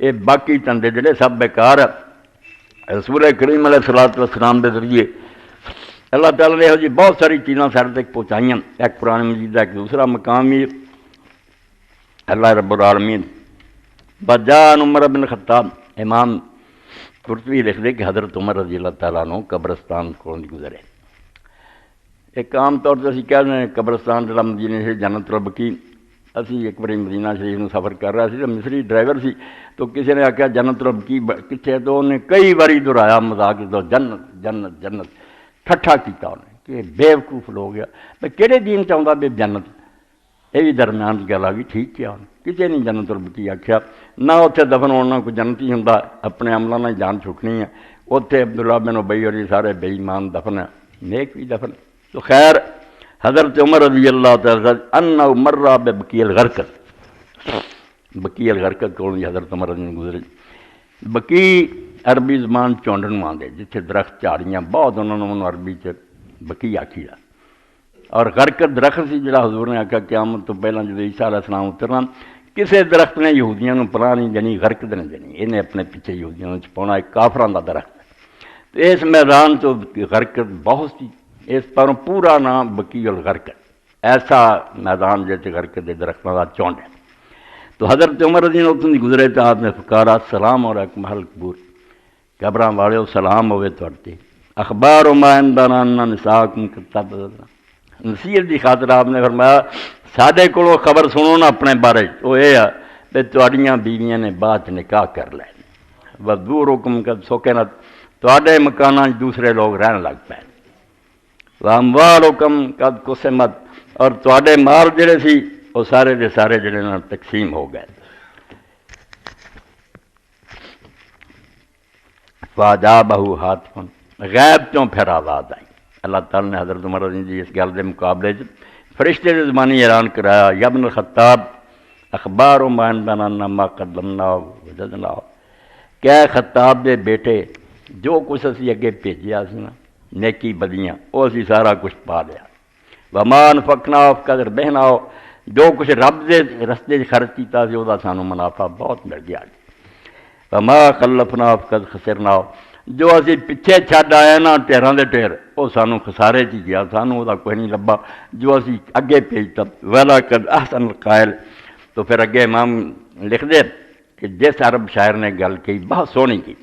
یہ باقی چندے جڑے سب بیکار ہے۔ رسول کریم علیہ الصلوۃ والسلام کے ذریعے اللہ تعالیٰ نے یہو جی بہت ساری چیزاں سارے تک پہنچائیاں، ایک قرآن مجید کا ایک دوسرا مقام بھی اللہ رب العالمین بجان عمر بن خطاب، امام قرطبی لکھ دے کہ حضرت عمر رضی اللہ تعالیٰ عنہ قبرستان کو گزرے۔ ایک عام طور سے اسی کہہ رہے ہیں قبرستان جڑا مدینے سے جنت البقیع، اسی ایک بڑی مدینہ شریف میں سفر کر رہا سی تو مصری ڈرائیور سی، تو کسی نے آخیا جنت البقیع کتنے، تو انہیں کئی باری دہرایا مذاق، تو جنت جنت جنت ٹھٹھا کیتا انہیں کہ بیوقوف لوگ گیا میں کہڑے دین چاہتا بھی جنت، یہ بھی درمیان کی گل آ گئی، ٹھیک کیا انہیں کسی نہیں جنت البقیع آخیا، نہ اتنے دفن ہونا کوئی جنتی ہوں، اپنے عملوں نے جان چھٹنی ہے، اتنے عبداللہ بن ابی اور سارے بے ایمان دفن ہے، نیک بھی دفن۔ تو خیر حضرت عمر رضی اللہ تعالیٰ انہ مرہ ببقیع الغرقد، بقیع الغرقد کو حضرت عمر رضی اللہ گزرے۔ بقیع عربی زبان چونڈن آدھے جتنے درخت جھاڑیاں بہت، انہوں نے عربی چ بقیع آکھی دا، اور غرقد درخت سی جڑا حضور نے آخیا قیامت تو پہلے جب عیسیٰ علیہ السلام اترنا کسے درخت نے یہودیاں پناہ نہیں دینی، غرقد نے دینی، انہیں اپنے پیچھے یہودیاں چھپاؤنا، ایک کافراں دا درخت ہے۔ تو اس میدان تو غرقد بہت سی، اس پر پورا نام بقیع الغرقد، ایسا میدان جیسے غرقد درختوں کا چونڈ ہے۔ تو حضرت عمر رضی اللہ عنہ گزرے تو آپ نے پکارا السلام علیکم اہل القبور، قبراں والے سلام ہوئے تھوڑے، اخبار ما عندنا ان نساءکم قد تبدلن، نصیحت کی خاطر آپ نے فرمایا ساڈے کولوں خبر سنو نا اپنے بارے، وہ یہ ہے کہ تہاڈیاں بیویاں نے بعد نکاح کر لے، ودورکم قد سکنت، تہاڈے مکاناں دوسرے لوگ رہن لگ پے، واموالکم قد قسمت، اور تہاڈے مال جڑے سی وہ سارے دے سارے جڑے نا تقسیم ہو گئے۔ فاجابہ ہاتف، غیب چوں پھر آواز آئی، اللہ تعالیٰ نے حضرت عمر رضی اللہ اس گل کے مقابلے فرشتے نے زبانی اعلان کرایا، یا ابن الخطاب اخبار ما عندنا ما قدمنا وجدنا، کہ خطاب دے بیٹے جو کچھ اسی اگے بھیجیا سی نا نیکی بدیاں وہ اسی سارا کچھ پا لیا، وما انفقنا قدر بہنا، جو کچھ رب دے رستے خرچ کیتا سی وہ سانو منافع بہت مل گیا، وما خلفنا قد خسرنا، جو اسی پیچھے چھڈ آئے نا ٹیراں دے ٹیر وہ سانو خسارے چ گیا، سانو وہ کوئی نہیں لبا جو اسی اگے بھیجتا، وَلَقَدْ أَحْسَنَ الْقَائِلِ۔ تو پھر اگے امام لکھ دے کہ جس عرب شاعر نے گل کی بہت سونی کی،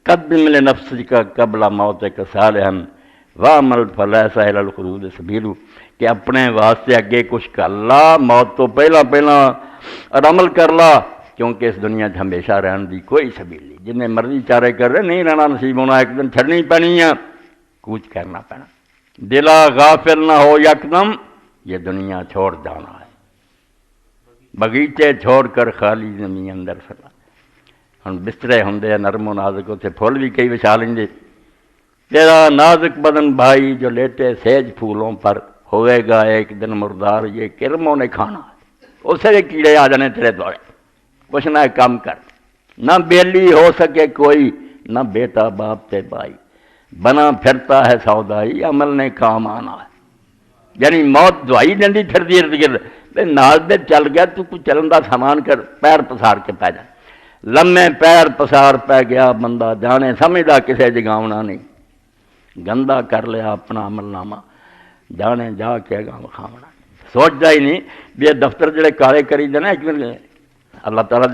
قدم لنفسک قبل موتک صالحا وعمل فلیس الی الخلود سبیل، کہ اپنے واسطے اگے کچھ کر لا موت تو پہلا اور عمل کر لا، کیونکہ اس دنیا ہمیشہ رہن دی کوئی سبیل نہیں، جنہیں مرضی چارے کر رہے نہیں رہنا نصیب ہونا، ایک دن چھڑنی پینی ہے، کوچ کرنا پینا، دلا غافل نہ ہو یکدم یہ دنیا چھوڑ جانا ہے، بغیچے چھوڑ کر خالی زمین اندر پھیلا، ہن بسترے ہوندے نرم و نازک، اتنے پھول بھی کئی وچھا لیں، تیرا نازک بدن بھائی جو لیٹے سیج پھولوں پر، ہوئے گا ایک دن مردار یہ کرموں نے کھانا، اسے کے کیڑے آ جانے تیرے دوڑے، کچھ نہ کام کر، نہ بیلی ہو سکے کوئی، نہ بیٹا باپ تے بھائی، بنا پھرتا ہے سودائی عمل نے کام آنا ہے، یعنی موت دعائی دینی پھر دی ارد گرد، نال دے چل گیا تو کچھ چلن دا سامان کر، پیر پسار کے پہ جا، لمے پیر پسار پہ گیا بندہ جانے سمجھدا کسے جگاونا نہیں، گندا کر لیا اپنا عمل نامہ جانے جا کے گا مخامنا، سوچ دا ہی نہیں بھی یہ دفتر جڑے کالے کری دینا، اللہ تعالیٰ